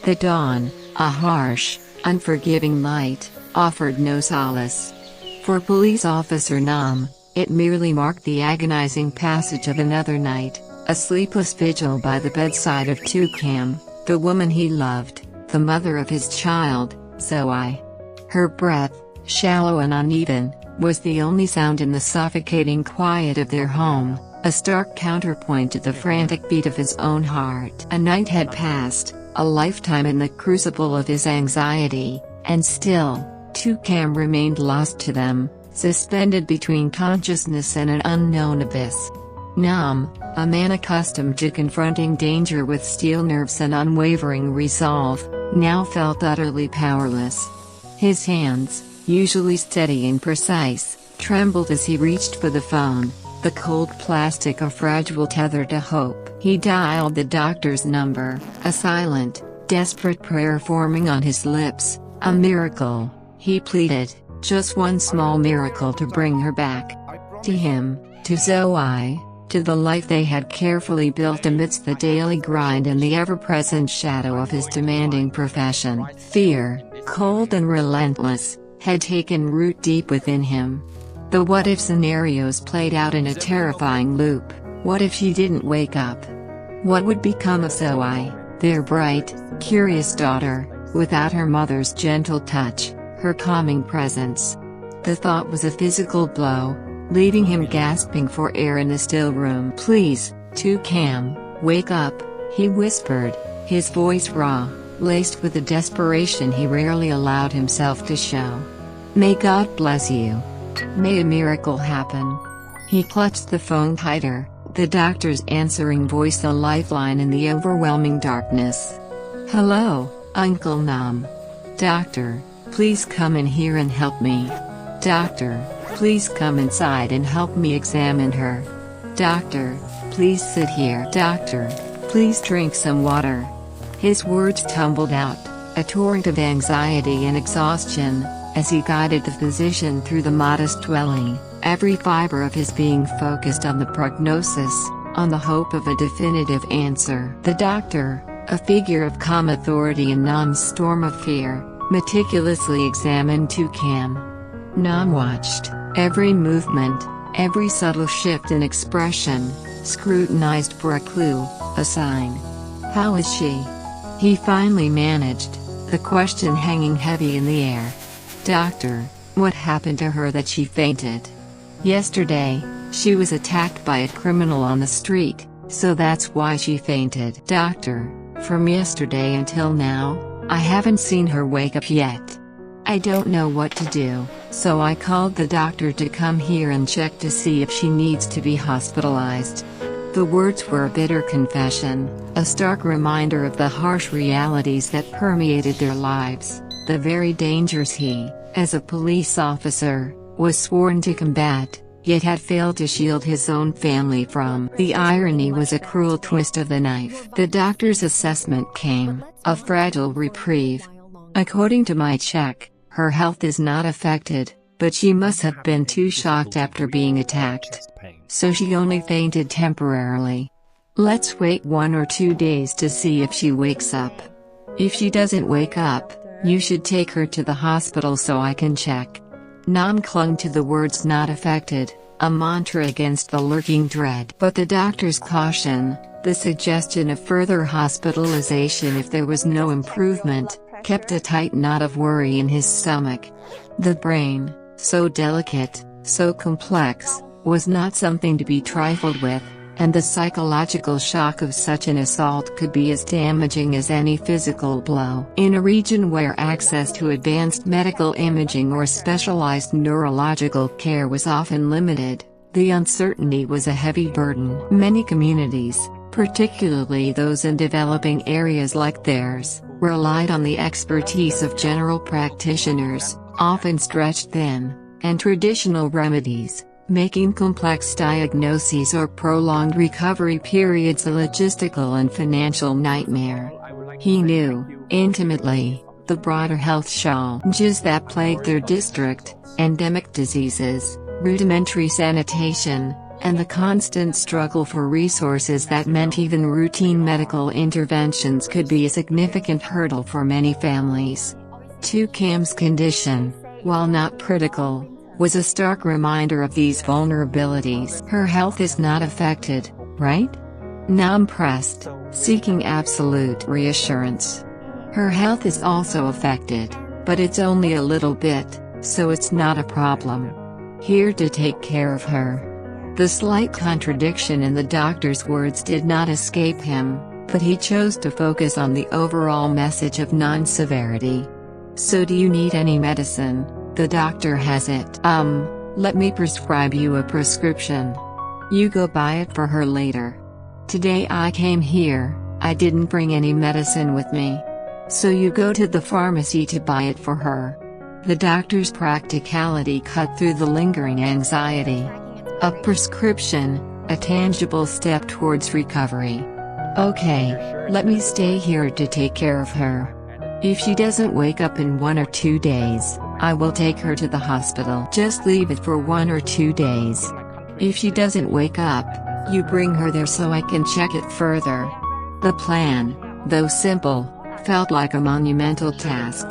The dawn, a harsh, unforgiving light, offered no solace. For police officer Nam, it merely marked the agonizing passage of another night, a sleepless vigil by the bedside of Tieu Nu, the woman he loved, the mother of his child, Zoe. Her breath, shallow and uneven, was the only sound in the suffocating quiet of their home, a stark counterpoint to the frantic beat of his own heart. A night had passed, a lifetime in the crucible of his anxiety, and still, Tieu Nu remained lost to them, suspended between consciousness and an unknown abyss. Nam, a man accustomed to confronting danger with steel nerves and unwavering resolve, now felt utterly powerless. His hands, usually steady and precise, trembled as he reached for the phone, the cold plastic a fragile tether to hope. He dialed the doctor's number, a silent, desperate prayer forming on his lips. A miracle, he pleaded, just one small miracle to bring her back. To him, to Zoe, to the life they had carefully built amidst the daily grind and the ever-present shadow of his demanding profession. Fear, cold and relentless, had taken root deep within him. The what-if scenarios played out in a terrifying loop. What if she didn't wake up? What would become of Zoe, their bright, curious daughter, without her mother's gentle touch, her calming presence? The thought was a physical blow, leaving him gasping for air in the still room. "Please, Tieu Nu, wake up," he whispered, his voice raw, laced with a desperation he rarely allowed himself to show. "May God bless you. May a miracle happen." He clutched the phone tighter, the doctor's answering voice a lifeline in the overwhelming darkness. "Hello, Uncle Nam. Doctor, please come in here and help me. Doctor, please come inside and help me examine her. Doctor, please sit here. Doctor, please drink some water." His words tumbled out, a torrent of anxiety and exhaustion, as he guided the physician through the modest dwelling, every fiber of his being focused on the prognosis, on the hope of a definitive answer. The doctor, a figure of calm authority in Nam's storm of fear, meticulously examined Tieu Nu. Nam watched, every movement, every subtle shift in expression, scrutinized for a clue, a sign. "How is she?" he finally managed, the question hanging heavy in the air. "Doctor, what happened to her that she fainted?" "Yesterday, she was attacked by a criminal on the street, so that's why she fainted." "Doctor, from yesterday until now, I haven't seen her wake up yet. I don't know what to do, so I called the doctor to come here and check to see if she needs to be hospitalized." The words were a bitter confession, a stark reminder of the harsh realities that permeated their lives, the very dangers he, as a police officer, was sworn to combat, yet had failed to shield his own family from. The irony was a cruel twist of the knife. The doctor's assessment came, a fragile reprieve. "According to my check, her health is not affected, but she must have been too shocked after being attacked. So she only fainted temporarily. Let's wait 1 or 2 days to see if she wakes up. If she doesn't wake up, you should take her to the hospital so I can check." Nam clung to the words "not affected," a mantra against the lurking dread. But the doctor's caution, the suggestion of further hospitalization if there was no improvement, kept a tight knot of worry in his stomach. The brain, so delicate, so complex, was not something to be trifled with, and the psychological shock of such an assault could be as damaging as any physical blow. In a region where access to advanced medical imaging or specialized neurological care was often limited, the uncertainty was a heavy burden. Many communities, particularly those in developing areas like theirs, relied on the expertise of general practitioners, often stretched thin, and traditional remedies, making complex diagnoses or prolonged recovery periods a logistical and financial nightmare. He knew, intimately, the broader health challenges that plagued their district: endemic diseases, rudimentary sanitation, and the constant struggle for resources that meant even routine medical interventions could be a significant hurdle for many families. Tieu Nu's condition, while not critical, was a stark reminder of these vulnerabilities. Her health is not affected, right? Nam pressed, seeking absolute reassurance. Her health is also affected, but it's only a little bit, so it's not a problem. Here to take care of her. The slight contradiction in the doctor's words did not escape him, but he chose to focus on the overall message of non-severity. So do you need any medicine? The doctor has it. Let me prescribe you a prescription. You go buy it for her later. Today I came here, I didn't bring any medicine with me. So you go to the pharmacy to buy it for her. The doctor's practicality cut through the lingering anxiety. A prescription, a tangible step towards recovery. Okay, let me stay here to take care of her. If she doesn't wake up in 1 or 2 days, I will take her to the hospital. Just leave it for 1 or 2 days. If she doesn't wake up, you bring her there so I can check it further. The plan, though simple, felt like a monumental task.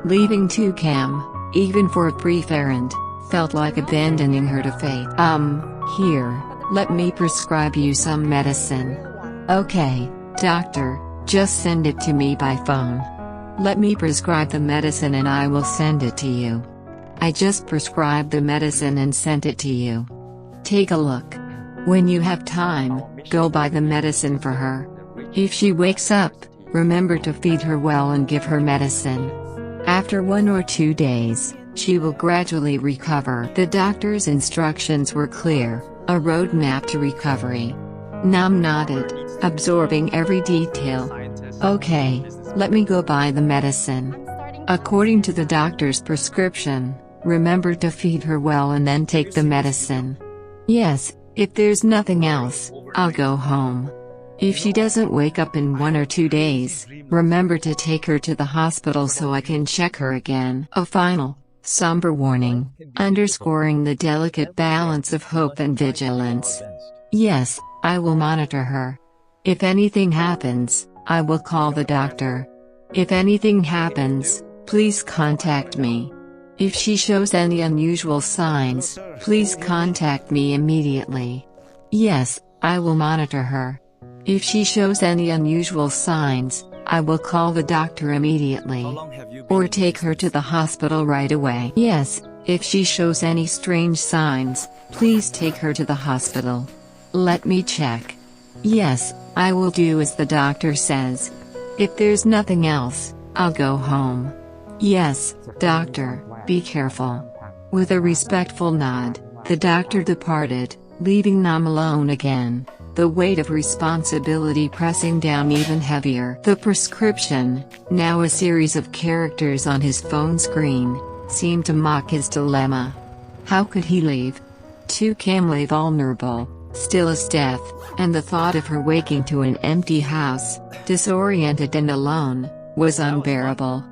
Leaving Tieu Nu, even for a brief errand, felt like abandoning her to fate. Here, let me prescribe you some medicine. Okay, doctor, just send it to me by phone. Let me prescribe the medicine and I will send it to you. I just prescribed the medicine and sent it to you. Take a look. When you have time, go buy the medicine for her. If she wakes up, remember to feed her well and give her medicine. After 1 or 2 days, she will gradually recover. The doctor's instructions were clear, a roadmap to recovery. Nam nodded, absorbing every detail. Okay, let me go buy the medicine. According to the doctor's prescription, remember to feed her well and then take the medicine. Yes, if there's nothing else, I'll go home. If she doesn't wake up in 1 or 2 days, remember to take her to the hospital so I can check her again. A final, somber warning, underscoring the delicate balance of hope and vigilance. Yes, I will monitor her. If anything happens, I will call the doctor. If anything happens, please contact me. If she shows any unusual signs, please contact me immediately. Yes, I will monitor her. If she shows any unusual signs, I will call the doctor immediately. Or take her to the hospital right away. Yes, if she shows any strange signs, please take her to the hospital. Let me check. Yes, I will do as the doctor says. If there's nothing else, I'll go home. Yes, doctor, be careful. With a respectful nod, the doctor departed, leaving Nam alone again, the weight of responsibility pressing down even heavier. The prescription, now a series of characters on his phone screen, seemed to mock his dilemma. How could he leave? Tieu Nu lay vulnerable, still as death, and the thought of her waking to an empty house, disoriented and alone, was unbearable.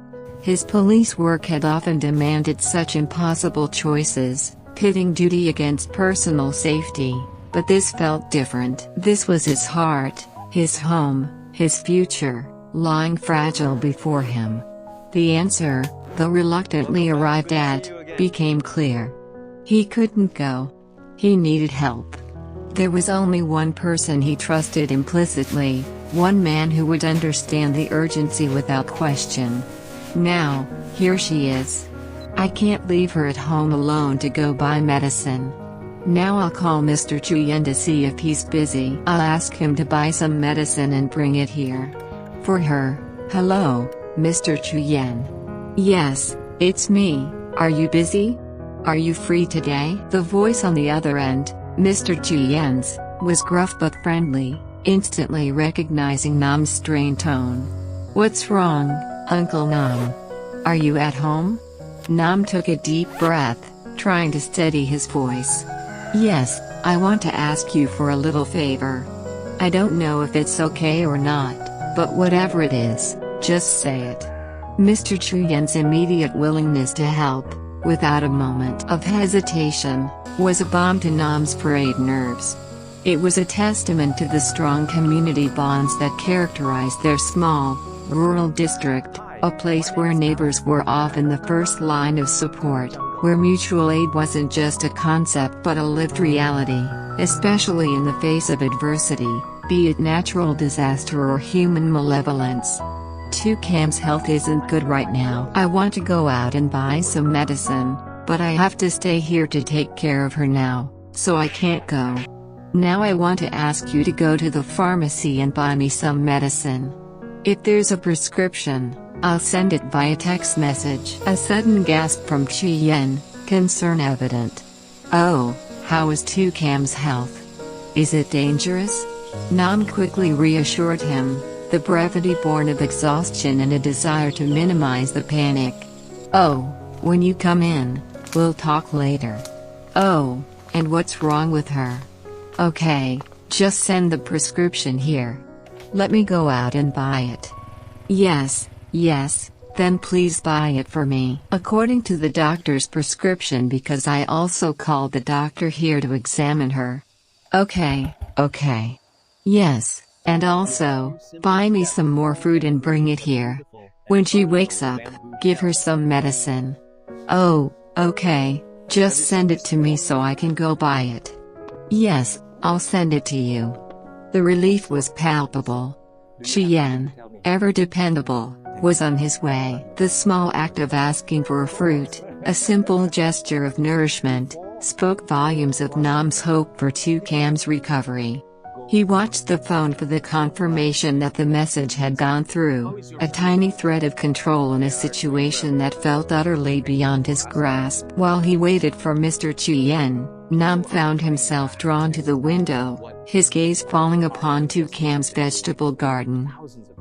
His police work had often demanded such impossible choices, pitting duty against personal safety, but this felt different. This was his heart, his home, his future, lying fragile before him. The answer, though reluctantly arrived at, became clear. He couldn't go. He needed help. There was only one person he trusted implicitly, one man who would understand the urgency without question. Now, here she is. I can't leave her at home alone to go buy medicine. Now I'll call Mr. Tieu to see if he's busy. I'll ask him to buy some medicine and bring it here. For her. Hello, Mr. Tieu. Yes, it's me. Are you busy? Are you free today? The voice on the other end, Mr. Tieu's, was gruff but friendly, instantly recognizing Nam's strained tone. What's wrong, Uncle Nam? Are you at home? Nam took a deep breath, trying to steady his voice. Yes, I want to ask you for a little favor. I don't know if it's okay or not, but whatever it is, just say it. Mr. Tieu's immediate willingness to help, without a moment of hesitation, was a balm to Nam's frayed nerves. It was a testament to the strong community bonds that characterized their small, rural district, a place where neighbors were often the first line of support, where mutual aid wasn't just a concept but a lived reality, especially in the face of adversity, be it natural disaster or human malevolence. Toucan's health isn't good right now. I want to go out and buy some medicine, but I have to stay here to take care of her now, so I can't go. Now I want to ask you to go to the pharmacy and buy me some medicine. If there's a prescription, I'll send it via text message. A sudden gasp from Chien, concern evident. Oh, how is Toucan's health? Is it dangerous? Nam quickly reassured him, the brevity born of exhaustion and a desire to minimize the panic. Oh, when you come in, we'll talk later. Oh, and what's wrong with her? Okay, just send the prescription here. Let me go out and buy it. Yes, then please buy it for me. According to the doctor's prescription, because I also called the doctor here to examine her. Okay. Yes, and also, buy me some more fruit and bring it here. When she wakes up, give her some medicine. Oh, okay, just send it to me so I can go buy it. Yes, I'll send it to you. The relief was palpable. Chien, ever dependable, was on his way. The small act of asking for a fruit, a simple gesture of nourishment, spoke volumes of Nam's hope for Toucan's recovery. He watched the phone for the confirmation that the message had gone through, a tiny thread of control in a situation that felt utterly beyond his grasp. While he waited for Mr. Chien, Nam found himself drawn to the window, his gaze falling upon Toucan's vegetable garden.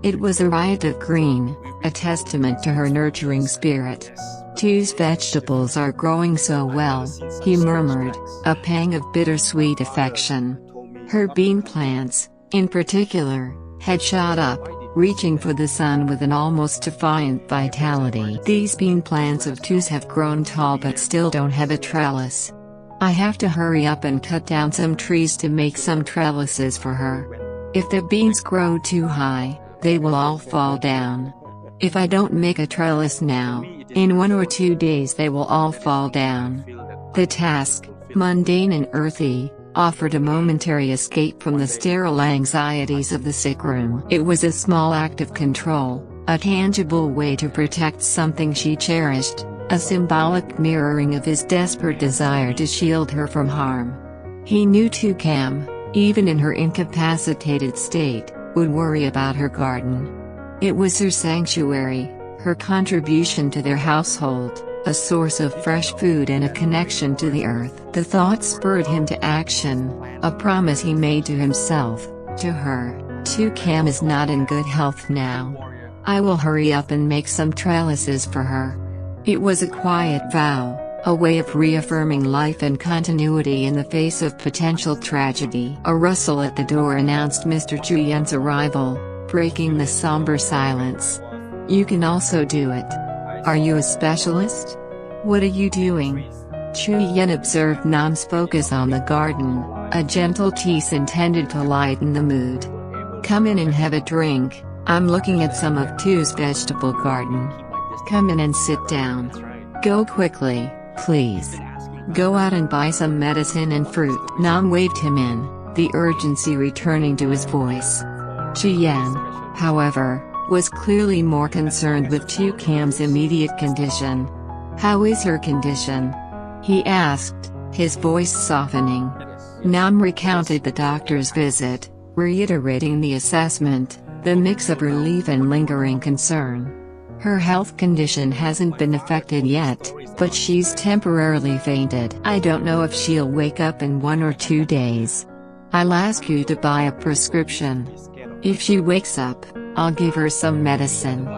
It was a riot of green, a testament to her nurturing spirit. Tieu's vegetables are growing so well, he murmured, a pang of bittersweet affection. Her bean plants, in particular, had shot up, reaching for the sun with an almost defiant vitality. These bean plants of Tieu's have grown tall but still don't have a trellis. I have to hurry up and cut down some trees to make some trellises for her. If the beans grow too high, they will all fall down. If I don't make a trellis now, in 1 or 2 days they will all fall down. The task, mundane and earthy, offered a momentary escape from the sterile anxieties of the sick room. It was a small act of control, a tangible way to protect something she cherished, a symbolic mirroring of his desperate desire to shield her from harm. He knew Toucan, even in her incapacitated state, would worry about her garden. It was her sanctuary, her contribution to their household, a source of fresh food and a connection to the earth. The thought spurred him to action, a promise he made to himself, to her. Toucan is not in good health now. I will hurry up and make some trellises for her. It was a quiet vow, a way of reaffirming life and continuity in the face of potential tragedy. A rustle at the door announced Mr. Chien's arrival, breaking the somber silence. You can also do it. Are you a specialist? What are you doing? Chien observed Nam's focus on the garden, a gentle tease intended to lighten the mood. Come in and have a drink, I'm looking at some of Tieu's vegetable garden. Come in and sit down. Go quickly, please. Go out and buy some medicine and fruit. Nam waved him in, the urgency returning to his voice. Chien, however, was clearly more concerned with Toucan's immediate condition. How is her condition? He asked, his voice softening. Nam recounted the doctor's visit, reiterating the assessment, the mix of relief and lingering concern. Her health condition hasn't been affected yet, but she's temporarily fainted. I don't know if she'll wake up in 1 or 2 days. I'll ask you to buy a prescription. If she wakes up, I'll give her some medicine.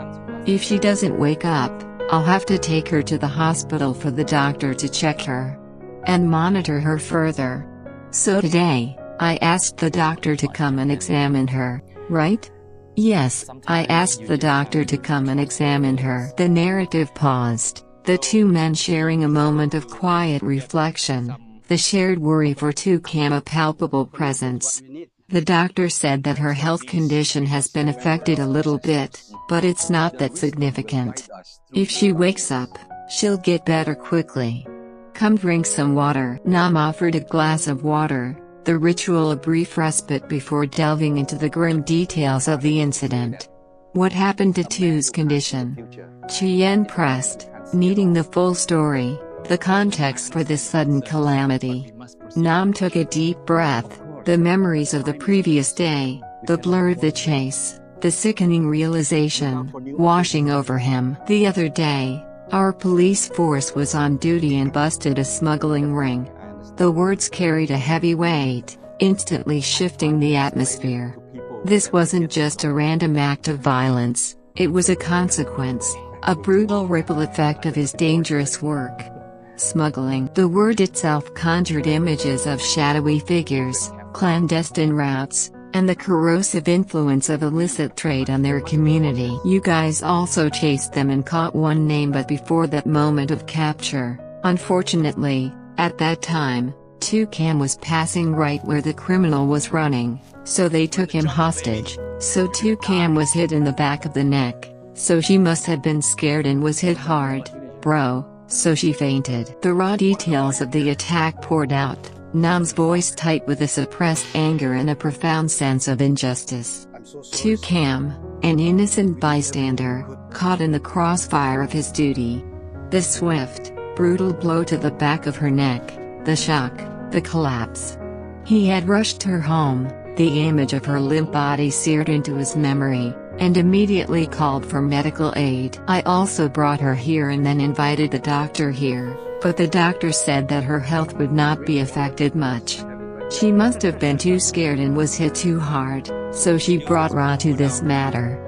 If she doesn't wake up, I'll have to take her to the hospital for the doctor to check her and monitor her further. So today, I asked the doctor to come and examine her, right? Yes, I asked the doctor to come and examine her. The narrative paused, the two men sharing a moment of quiet reflection. The shared worry for Tieu Nu a palpable presence. The doctor said that her health condition has been affected a little bit, but it's not that significant. If she wakes up, she'll get better quickly. Come drink some water. Nam offered a glass of water, the ritual a brief respite before delving into the grim details of the incident. What happened to Tieu's condition? Chien pressed, needing the full story, the context for this sudden calamity. Nam took a deep breath, the memories of the previous day, the blur of the chase, the sickening realization, washing over him. The other day, our police force was on duty and busted a smuggling ring. The words carried a heavy weight, instantly shifting the atmosphere. This wasn't just a random act of violence, it was a consequence, a brutal ripple effect of his dangerous work. Smuggling. The word itself conjured images of shadowy figures, clandestine routes, and the corrosive influence of illicit trade on their community. You guys also chased them and caught one name, but before that moment of capture, unfortunately, at that time, Tieu Nu was passing right where the criminal was running, so they took him hostage. So Tieu Nu was hit in the back of the neck, so she must have been scared and was hit hard, bro, so she fainted. The raw details of the attack poured out, Nam's voice tight with a suppressed anger and a profound sense of injustice. Tieu Nu, an innocent bystander, caught in the crossfire of his duty. The swift, brutal blow to the back of her neck, the shock, the collapse. He had rushed her home, the image of her limp body seared into his memory, and immediately called for medical aid. I also brought her here and then invited the doctor here, but the doctor said that her health would not be affected much. She must have been too scared and was hit too hard, so she brought Ra to this matter.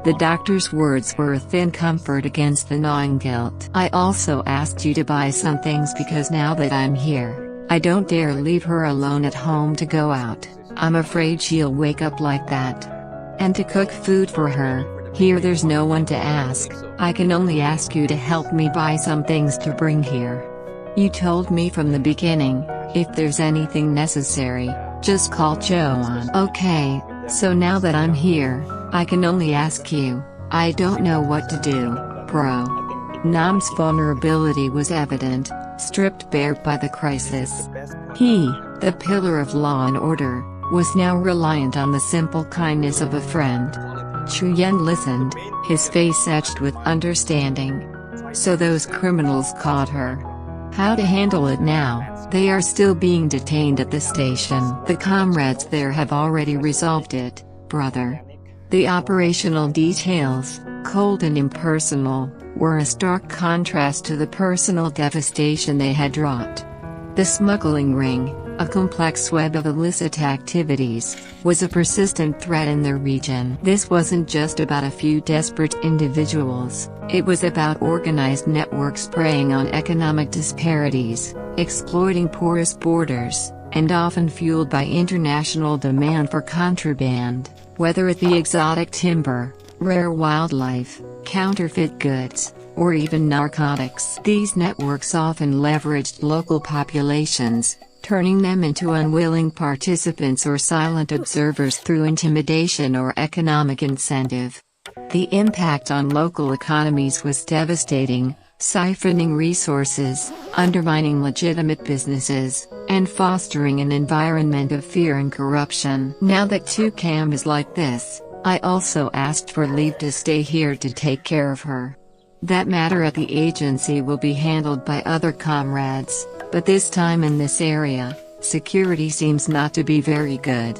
The doctor's words were a thin comfort against the gnawing guilt. I also asked you to buy some things because now that I'm here, I don't dare leave her alone at home to go out. I'm afraid she'll wake up like that. And to cook food for her. Here there's no one to ask, I can only ask you to help me buy some things to bring here. You told me from the beginning, if there's anything necessary, just call Joan. Okay, so now that I'm here, I can only ask you, I don't know what to do, bro. Nam's vulnerability was evident, stripped bare by the crisis. He, the pillar of law and order, was now reliant on the simple kindness of a friend. Chien listened, his face etched with understanding. So those criminals caught her. How to handle it now? They are still being detained at the station. The comrades there have already resolved it, brother. The operational details, cold and impersonal, were a stark contrast to the personal devastation they had wrought. The smuggling ring, a complex web of illicit activities, was a persistent threat in their region. This wasn't just about a few desperate individuals, it was about organized networks preying on economic disparities, exploiting porous borders, and often fueled by international demand for contraband, whether it be exotic timber, rare wildlife, counterfeit goods, or even narcotics. These networks often leveraged local populations, turning them into unwilling participants or silent observers through intimidation or economic incentive. The impact on local economies was devastating, siphoning resources, undermining legitimate businesses, and fostering an environment of fear and corruption. Now that Tieu Nu is like this, I also asked for leave to stay here to take care of her. That matter at the agency will be handled by other comrades, but this time in this area, security seems not to be very good.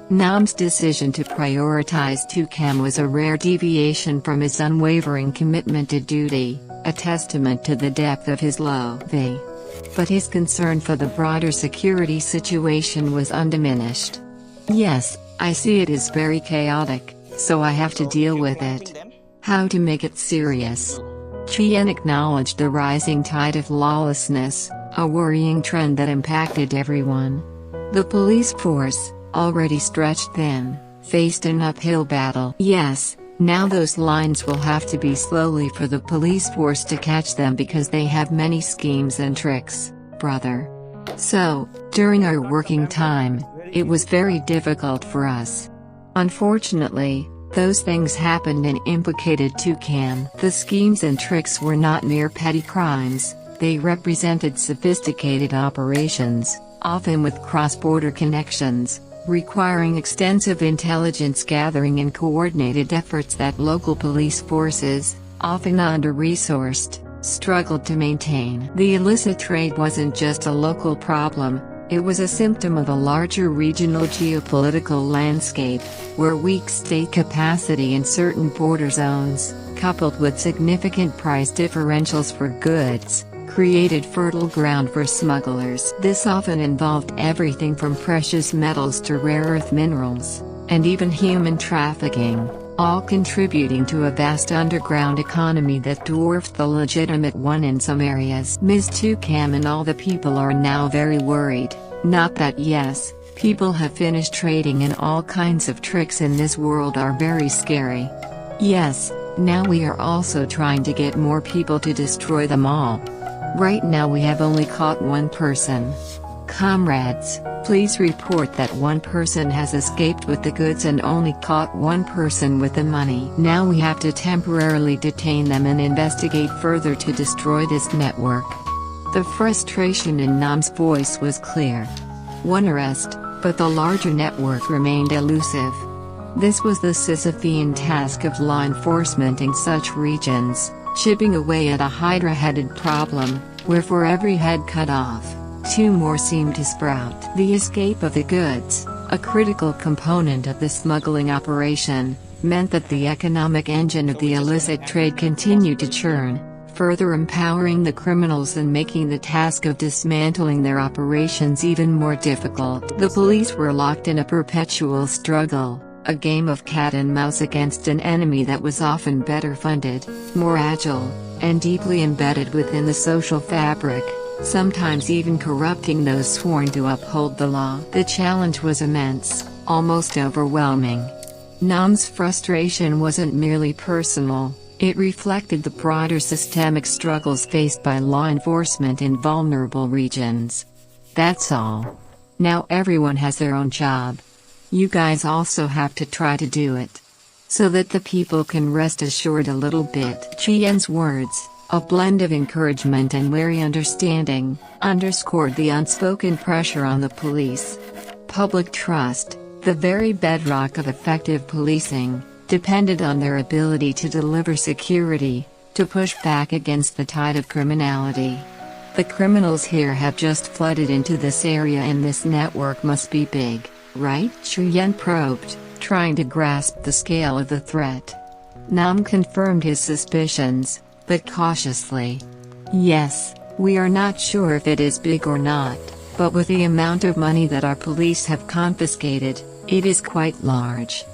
Nam's decision to prioritize Tieu Nu was a rare deviation from his unwavering commitment to duty, a testament to the depth of his love. But his concern for the broader security situation was undiminished. Yes, I see it is very chaotic, so I have to deal with it. How to make it serious? Chien acknowledged the rising tide of lawlessness, a worrying trend that impacted everyone. The police force, already stretched thin, faced an uphill battle. Yes, now those lines will have to be slowly for the police force to catch them because they have many schemes and tricks, brother. So, during our working time, it was very difficult for us. Unfortunately, those things happened and implicated Toucan. The schemes and tricks were not mere petty crimes, they represented sophisticated operations, often with cross-border connections, requiring extensive intelligence gathering and coordinated efforts that local police forces, often under-resourced, struggled to maintain. The illicit trade wasn't just a local problem, it was a symptom of a larger regional geopolitical landscape, where weak state capacity in certain border zones, coupled with significant price differentials for goods, created fertile ground for smugglers. This often involved everything from precious metals to rare earth minerals, and even human trafficking, all contributing to a vast underground economy that dwarfed the legitimate one in some areas. Ms. Toucan and all the people are now very worried, not that yes, people have finished trading and all kinds of tricks in this world are very scary. Yes, now we are also trying to get more people to destroy them all. Right now we have only caught one person. Comrades, please report that one person has escaped with the goods and only caught one person with the money. Now we have to temporarily detain them and investigate further to destroy this network. The frustration in Nam's voice was clear. One arrest, but the larger network remained elusive. This was the Sisyphean task of law enforcement in such regions, chipping away at a hydra-headed problem, where for every head cut off, two more seemed to sprout. The escape of the goods, a critical component of the smuggling operation, meant that the economic engine of the illicit trade continued to churn, further empowering the criminals and making the task of dismantling their operations even more difficult. The police were locked in a perpetual struggle, a game of cat and mouse against an enemy that was often better funded, more agile, and deeply embedded within the social fabric, sometimes even corrupting those sworn to uphold the law. The challenge was immense, almost overwhelming. Nam's frustration wasn't merely personal, it reflected the broader systemic struggles faced by law enforcement in vulnerable regions. That's all. Now everyone has their own job. You guys also have to try to do it, so that the people can rest assured a little bit. Chien's words, a blend of encouragement and wary understanding, underscored the unspoken pressure on the police. Public trust, the very bedrock of effective policing, depended on their ability to deliver security, to push back against the tide of criminality. The criminals here have just flooded into this area and this network must be big, right? Chien probed, trying to grasp the scale of the threat. Nam confirmed his suspicions, but cautiously. Yes, we are not sure if it is big or not, but with the amount of money that our police have confiscated, it is quite large.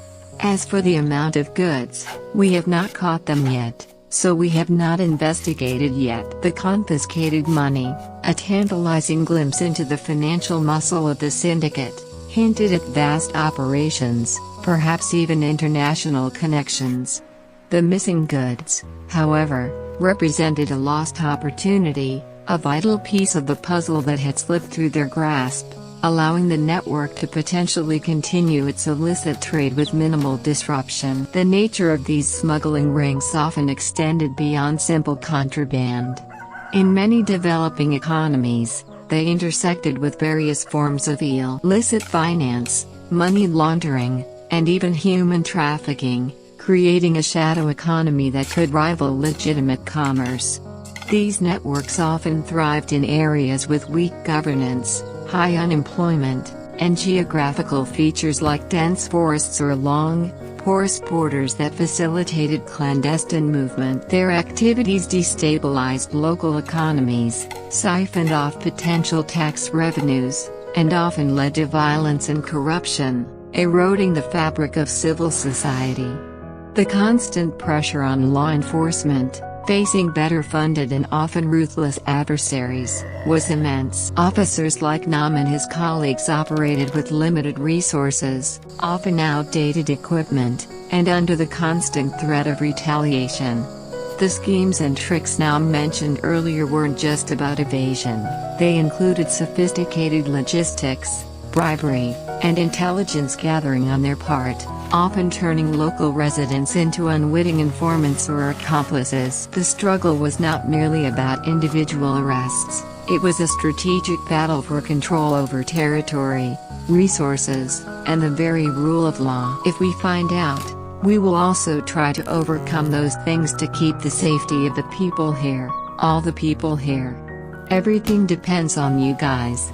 As for the amount of goods, we have not caught them yet, so we have not investigated yet. The confiscated money, a tantalizing glimpse into the financial muscle of the syndicate, hinted at vast operations, perhaps even international connections. The missing goods, however, represented a lost opportunity, a vital piece of the puzzle that had slipped through their grasp, allowing the network to potentially continue its illicit trade with minimal disruption. The nature of these smuggling rings often extended beyond simple contraband. In many developing economies, they intersected with various forms of illicit finance, money laundering, and even human trafficking, creating a shadow economy that could rival legitimate commerce. These networks often thrived in areas with weak governance, high unemployment, and geographical features like dense forests or long, porous borders that facilitated clandestine movement. Their activities destabilized local economies, siphoned off potential tax revenues, and often led to violence and corruption, eroding the fabric of civil society. The constant pressure on law enforcement, facing better funded and often ruthless adversaries, was immense. Officers like Nam and his colleagues operated with limited resources, often outdated equipment, and under the constant threat of retaliation. The schemes and tricks Nam mentioned earlier weren't just about evasion, they included sophisticated logistics, bribery, and intelligence gathering on their part, often turning local residents into unwitting informants or accomplices. The struggle was not merely about individual arrests, it was a strategic battle for control over territory, resources, and the very rule of law. If we find out, we will also try to overcome those things to keep the safety of the people here, all the people here. Everything depends on you guys.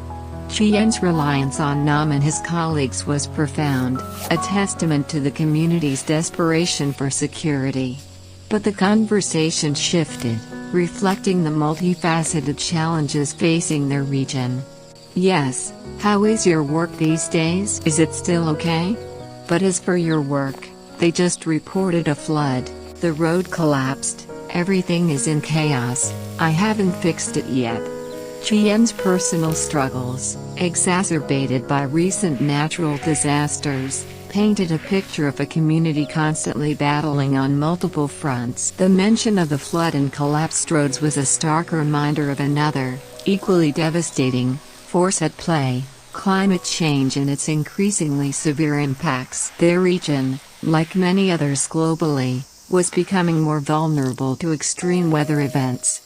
Chien's reliance on Nam and his colleagues was profound, a testament to the community's desperation for security. But the conversation shifted, reflecting the multifaceted challenges facing their region. Yes, how is your work these days? Is it still okay? But as for your work, they just reported a flood, the road collapsed, everything is in chaos, I haven't fixed it yet. Chien's personal struggles, exacerbated by recent natural disasters, painted a picture of a community constantly battling on multiple fronts. The mention of the flood and collapsed roads was a stark reminder of another, equally devastating, force at play: climate change and its increasingly severe impacts. Their region, like many others globally, was becoming more vulnerable to extreme weather events.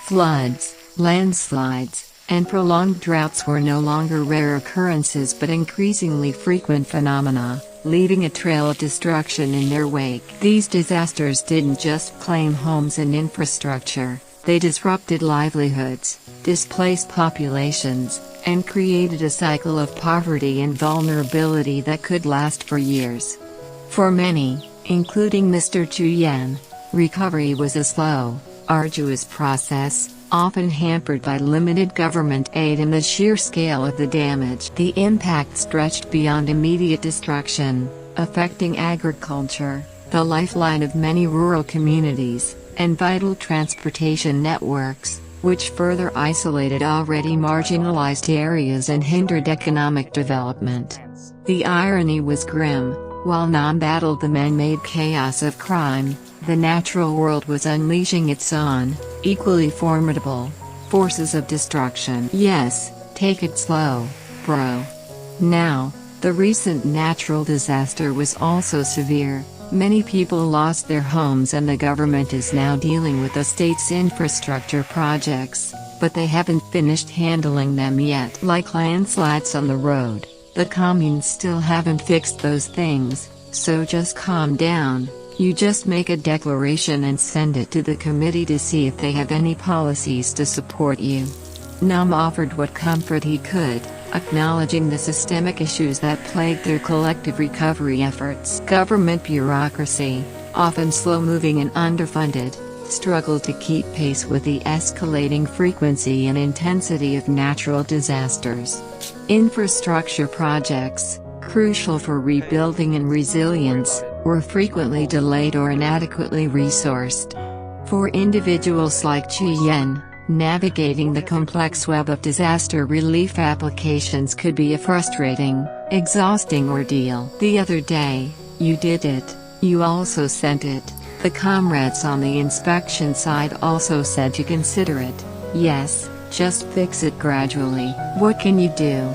Floods, landslides, and prolonged droughts were no longer rare occurrences but increasingly frequent phenomena, leaving a trail of destruction in their wake. These disasters didn't just claim homes and infrastructure, they disrupted livelihoods, displaced populations, and created a cycle of poverty and vulnerability that could last for years. For many, including Mr. Chien, recovery was a slow, arduous process, often hampered by limited government aid and the sheer scale of the damage. The impact stretched beyond immediate destruction, affecting agriculture, the lifeline of many rural communities, and vital transportation networks, which further isolated already marginalized areas and hindered economic development. The irony was grim: while Nam battled the man-made chaos of crime, the natural world was unleashing its own, equally formidable, forces of destruction. Yes, take it slow, bro. Now, the recent natural disaster was also severe. Many people lost their homes and the government is now dealing with the state's infrastructure projects, but they haven't finished handling them yet. Like landslides on the road, the communes still haven't fixed those things, so just calm down. You just make a declaration and send it to the committee to see if they have any policies to support you. Nam offered what comfort he could, acknowledging the systemic issues that plagued their collective recovery efforts. Government bureaucracy, often slow-moving and underfunded, struggled to keep pace with the escalating frequency and intensity of natural disasters. Infrastructure projects, crucial for rebuilding and resilience, were frequently delayed or inadequately resourced. For individuals like Chien, navigating the complex web of disaster relief applications could be a frustrating, exhausting ordeal. The other day, you did it, you also sent it. The comrades on the inspection side also said to consider it. Yes, just fix it gradually. What can you do?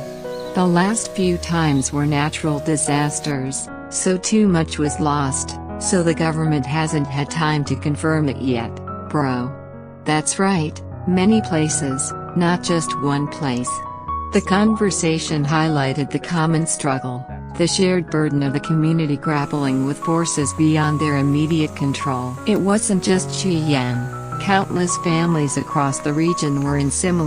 The last few times were natural disasters, so too much was lost, so the government hasn't had time to confirm it yet, bro. That's right, many places, not just one place. The conversation highlighted the common struggle, the shared burden of the community grappling with forces beyond their immediate control. It wasn't just Chien, countless families across the region were in similar